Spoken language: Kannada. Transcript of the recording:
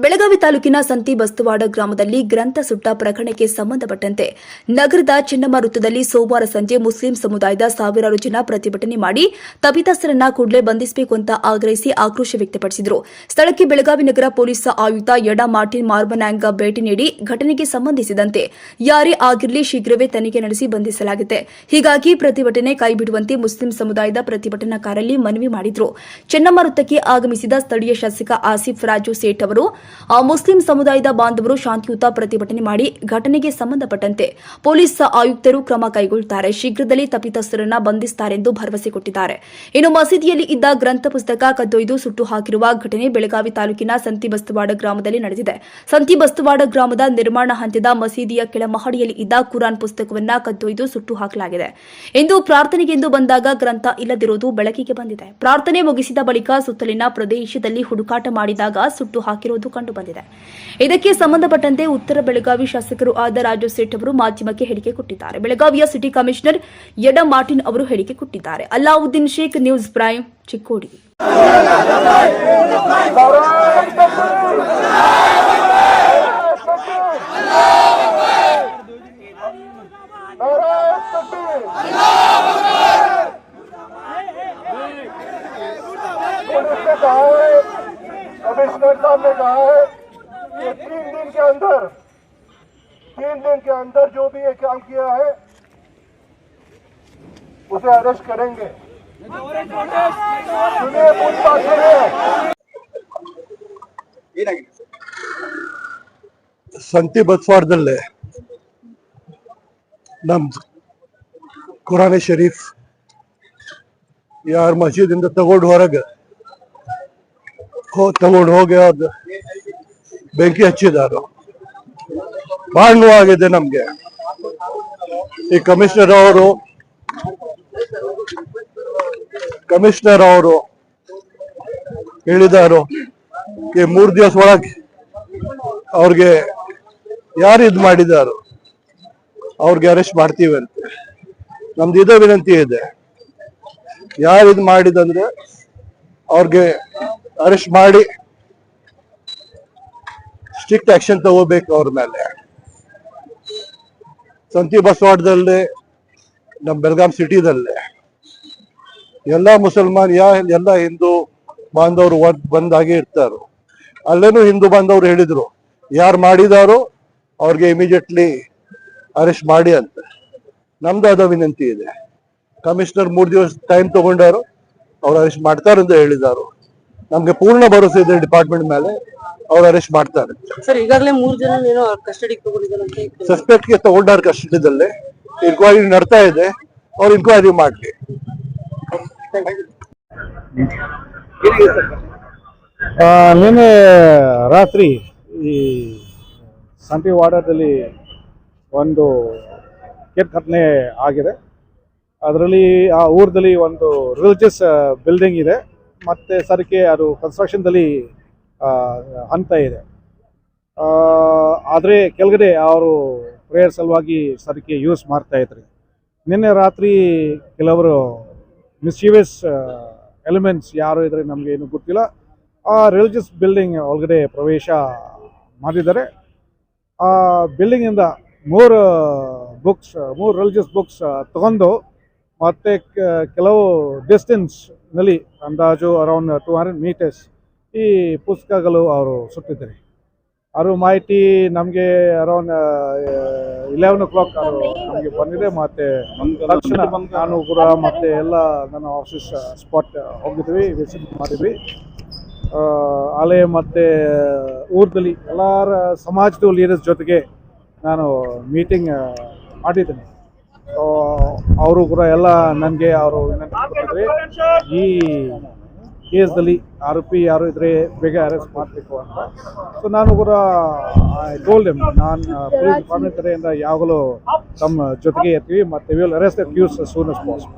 ಬೆಳಗಾವಿ ತಾಲೂಕಿನ ಸಂತಿ ಬಸ್ತವಾಡ ಗ್ರಾಮದಲ್ಲಿ ಗ್ರಂಥ ಸುಟ್ಟ ಪ್ರಕರಣಕ್ಕೆ ಸಂಬಂಧಪಟ್ಟಂತೆ ನಗರದ ಚೆನ್ನಮ್ಮ ವೃತ್ತದಲ್ಲಿ ಸೋಮವಾರ ಸಂಜೆ ಮುಸ್ಲಿಂ ಸಮುದಾಯದ ಸಾವಿರಾರು ಜನ ಪ್ರತಿಭಟನೆ ಮಾಡಿ ತಪ್ಪಿತಸ್ಥರನ್ನ ಕೂಡಲೇ ಬಂಧಿಸಬೇಕು ಅಂತ ಆಗ್ರಹಿಸಿ ಆಕ್ರೋಶ ವ್ಯಕ್ತಪಡಿಸಿದರು. ಸ್ಥಳಕ್ಕೆ ಬೆಳಗಾವಿ ನಗರ ಪೊಲೀಸ್ ಆಯುಕ್ತ ಯಡಾ ಮಾರ್ಟಿನ್ ಮಾರ್ಬನ್ಯಾಂಗ್ ಭೇಟಿ ನೀಡಿ ಘಟನೆಗೆ ಸಂಬಂಧಿಸಿದಂತೆ ಯಾರೇ ಆಗಿರಲಿ ಶೀಘ್ರವೇ ತನಿಖೆ ನಡೆಸಿ ಬಂಧಿಸಲಾಗಿದೆ. ಹೀಗಾಗಿ ಪ್ರತಿಭಟನೆ ಕೈಬಿಡುವಂತೆ ಮುಸ್ಲಿಂ ಸಮುದಾಯದ ಪ್ರತಿಭಟನಾಕಾರರಲ್ಲಿ ಮನವಿ ಮಾಡಿದರು. ಚೆನ್ನಮ್ಮ ವೃತ್ತಕ್ಕೆ ಆಗಮಿಸಿದ ಸ್ಥಳೀಯ ಶಾಸಕ ಆಸಿಫ್ ರಾಜು ಸೇಠ್ ಅವರು ಮುಸ್ಲಿಂ ಸಮುದಾಯದ ಬಾಂಧವರು ಶಾಂತಿಯುತ ಪ್ರತಿಭಟನೆ ಮಾಡಿ ಘಟನೆಗೆ ಸಂಬಂಧಪಟ್ಟಂತೆ ಪೊಲೀಸ್ ಆಯುಕ್ತರು ಕ್ರಮ ಕೈಗೊಳ್ಳುತ್ತಾರೆ, ಶೀಘ್ರದಲ್ಲೇ ತಪ್ಪಿತಸ್ಥರನ್ನ ಬಂಧಿಸುತ್ತಾರೆಂದು ಭರವಸೆ ಕೊಟ್ಟಿದ್ದಾರೆ. ಇನ್ನು ಮಸೀದಿಯಲ್ಲಿ ಇದ್ದ ಗ್ರಂಥ ಪುಸ್ತಕ ಕದ್ದೊಯ್ದು ಸುಟ್ಟು ಹಾಕಿರುವ ಘಟನೆ ಬೆಳಗಾವಿ ತಾಲೂಕಿನ ಸಂತಿ ಬಸ್ತವಾಡ ಗ್ರಾಮದಲ್ಲಿ ನಡೆದಿದೆ. ಸಂತಿ ಬಸ್ತವಾಡ ಗ್ರಾಮದ ನಿರ್ಮಾಣ ಹಂತದ ಮಸೀದಿಯ ಕೆಳಮಹಡಿಯಲ್ಲಿ ಇದ್ದ ಕುರಾನ್ ಪುಸ್ತಕವನ್ನ ಕದ್ದೊಯ್ದು ಸುಟ್ಟು ಹಾಕಲಾಗಿದೆ. ಇಂದು ಪ್ರಾರ್ಥನೆಗೆಂದು ಬಂದಾಗ ಗ್ರಂಥ ಇಲ್ಲದಿರುವುದು ಬೆಳಕಿಗೆ ಬಂದಿದೆ. ಪ್ರಾರ್ಥನೆ ಮುಗಿಸಿದ ಬಳಿಕ ಸುತ್ತಲಿನ ಪ್ರದೇಶದಲ್ಲಿ ಹುಡುಕಾಟ ಮಾಡಿದಾಗ ಸುಟ್ಟು ಹಾಕಿರುವುದು ಕಂಡುಬಂದಿದೆ. ಇದಕ್ಕೆ ಸಂಬಂಧಪಟ್ಟಂತೆ ಉತ್ತರ ಬೆಳಗಾವಿ ಶಾಸಕರು ಆದ ರಾಜು ಸೇಠ್ ಅವರು ಮಾಧ್ಯಮಕ್ಕೆ ಹೇಳಿಕೆ ಕೊಟ್ಟಿದ್ದಾರೆ. ಬೆಳಗಾವಿಯ ಸಿಟಿ ಕಮಿಷನರ್ ಯಡಾ ಮಾರ್ಟಿನ್ ಅವರು ಹೇಳಿಕೆ ಕೊಟ್ಟಿದ್ದಾರೆ. Alauddin Sheikh, news prime, Chikkodi. Commissioner साहब ने कहा है कि 3 दिन के अंदर जो भी ये काम किया है उसे अरेस्ट करेंगे. सुनिए, पूछताछ सुनिए. ಸಂತಿ ಬಸ್ತವಾಡದಲ್ಲೇ ನಮ್ಮ ಕುರಾನ್ ಶರೀಫ್ ಯಾರ ಮಸೀದಿಂದ ತಗೊಂಡು ಹೊರಗೆ ತಗೊಂಡು ಹೋಗಿ ಅದು ಬೆಂಕಿ ಹಚ್ಚಿದಾರು. ಬಹಳ ನೋವಾಗಿದೆ ನಮ್ಗೆ. ಈ ಕಮಿಷನರ್ ಅವರು ಹೇಳಿದಾರು ಈ 3 ದಿವಸ ಒಳಗೆ ಅವ್ರಿಗೆ ಯಾರು ಇದು ಮಾಡಿದಾರು ಅವ್ರಿಗೆ ಅರೆಸ್ಟ್ ಮಾಡ್ತೀವಿ ಅಂತ. ನಮ್ದು ಇದೇ ವಿನಂತಿ ಇದೆ, ಯಾರು ಇದು ಮಾಡಿದಂದ್ರೆ ಅವ್ರಿಗೆ ಅರೆಸ್ಟ್ ಮಾಡಿ ಸ್ಟ್ರಿಕ್ಟ್ ಆಕ್ಷನ್ ತಗೋಬೇಕು ಅವ್ರ ಮೇಲೆ. ಸಂತಿ ಬಸ್ತವಾಡದಲ್ಲೇ ನಮ್ಮ ಬೆಳಗಾಂ ಸಿಟಿದಲ್ಲೇ ಎಲ್ಲ ಮುಸಲ್ಮಾನ್ ಎಲ್ಲ ಹಿಂದೂ ಬಾಂಧವರು ಬಂದಾಗೆ ಇರ್ತಾರೋ. ಅಲ್ಲೇನು ಹಿಂದೂ ಬಾಂಧವರು ಹೇಳಿದ್ರು ಯಾರು ಮಾಡಿದಾರೋ ಅವ್ರಿಗೆ ಇಮಿಡಿಯೇಟ್ಲಿ ಅರೆಸ್ಟ್ ಮಾಡಿ ಅಂತ. ನಮ್ದು ಅದ ವಿನಂತಿ ಇದೆ. ಕಮಿಷನರ್ 3 ದಿವಸ ಟೈಮ್ ತಗೊಂಡಾರು, ಅವ್ರು ಅರೆಸ್ಟ್ ಮಾಡ್ತಾರಂತ ಹೇಳಿದಾರು. ನಮ್ಗೆ ಪೂರ್ಣ ಭರವಸೆ ಇದೆ ಡಿಪಾರ್ಟ್ಮೆಂಟ್ ಮೇಲೆ, ಅವ್ರು ಅರೆಸ್ಟ್ ಮಾಡ್ತಾರೆ. ಸರ್, ಈಗಾಗಲೇ 3 ಜನ ಕಸ್ಟಡಿಗೆ ತಗೊಂಡಿದ್ದಾರೆ. ಸಸ್ಪೆಕ್ಟ್ ಗೆ ತಗೊಂಡಾರ ಕಸ್ಟಡಿದಲ್ಲೇ. ಇನ್ಕ್ವೈರಿ ನಡ್ತಾ ಇದೆ, ಅವ್ರು ಇನ್ಕ್ವೈರಿ ಮಾಡ್ಲಿ. ನಿನ್ನೆ ರಾತ್ರಿ ಈ ಸಂತಿ ವಾಡದಲ್ಲಿ ಒಂದು ಘಟನೆ ಆಗಿದೆ. ಅದರಲ್ಲಿ ಆ ಊರದಲ್ಲಿ ಒಂದು ರಿಲಿಜಿಯಸ್ ಬಿಲ್ಡಿಂಗ್ ಇದೆ, ಮತ್ತೆ ಸರಕ್ಕೆ ಅದು ಕನ್ಸ್ಟ್ರಕ್ಷನ್ದಲ್ಲಿ ಹಂತ ಇದೆ. ಆದರೆ ಕೆಳಗಡೆ ಅವರು ಪ್ರೇಯರ್ ಸಲುವಾಗಿ ಸರಕ್ಕೆ ಯೂಸ್ ಮಾಡ್ತಾ ಇದ್ರಿ. ನಿನ್ನೆ ರಾತ್ರಿ ಕೆಲವರು ಮಿಸ್ಚೀವಿಯಸ್ ಎಲಿಮೆಂಟ್ಸ್ ಯಾರು ಇದ್ರೆ ನಮಗೆ ಏನು ಗೊತ್ತಿಲ್ಲ, ಆ ರಿಲಿಜಿಯಸ್ ಬಿಲ್ಡಿಂಗ್ ಒಳಗಡೆ ಪ್ರವೇಶ ಮಾಡಿದ್ದಾರೆ. ಆ ಬಿಲ್ಡಿಂಗಿಂದ 3 ರಿಲಿಜಿಯಸ್ ಬುಕ್ಸ್ ತಗೊಂಡು ಮತ್ತೆ ಕೆಲವು ಡಿಸ್ಟೆನ್ಸ್ನಲ್ಲಿ ಅಂದಾಜು ಅರೌಂಡ್ 200 ಮೀಟರ್ಸ್ ಈ ಪುಸ್ತಕಗಳು ಅವರು ಸುಟ್ಟಿದ್ದಾರೆ. ಅದು ಮಾಹಿತಿ ನಮಗೆ ಅರೌಂಡ್ 11 o'clock ನಮಗೆ ಬಂದಿದೆ. ಮತ್ತೆ ತಕ್ಷಣ ನಾನು ಕೂಡ ಮತ್ತೆ ಎಲ್ಲ ನನ್ನ ಆಫೀಸ್ ಸ್ಪಾಟ್ ಹೋಗಿದ್ವಿ, ವಿಸಿಟ್ ಮಾಡಿದ್ವಿ. ಅಲ್ಲೇ ಮತ್ತೆ ಊರದಲ್ಲಿ ಎಲ್ಲರ ಸಮಾಜದ ಲೀಡರ್ಸ್ ಜೊತೆಗೆ ನಾನು ಮೀಟಿಂಗ್ ಮಾಡಿದ್ದೀನಿ. ಅವರು ಕೂಡ ಎಲ್ಲ ನನಗೆ ಅವರು ವಿನಂತಿ ಈ ಕೇಸ್ದಲ್ಲಿ ಆರೋಪಿ ಯಾರು ಇದ್ರೆ ಬೇಗ ಅರೆಸ್ಟ್ ಮಾಡಬೇಕು ಅಂತ. ಸೊ ನಾನು ಕೂಡ ಟೋಲ್ಡ್ ಹಿಮ್, ನಾನು ಪೊಲೀಸ್ ಡಿಪಾರ್ಟ್ಮೆಂಟ್ ಕಡೆಯಿಂದ ಯಾವಾಗಲೂ ತಮ್ಮ ಜೊತೆಗೆ ಇರ್ತೀವಿ, ಮತ್ತೆ will arrest the accused as soon as possible.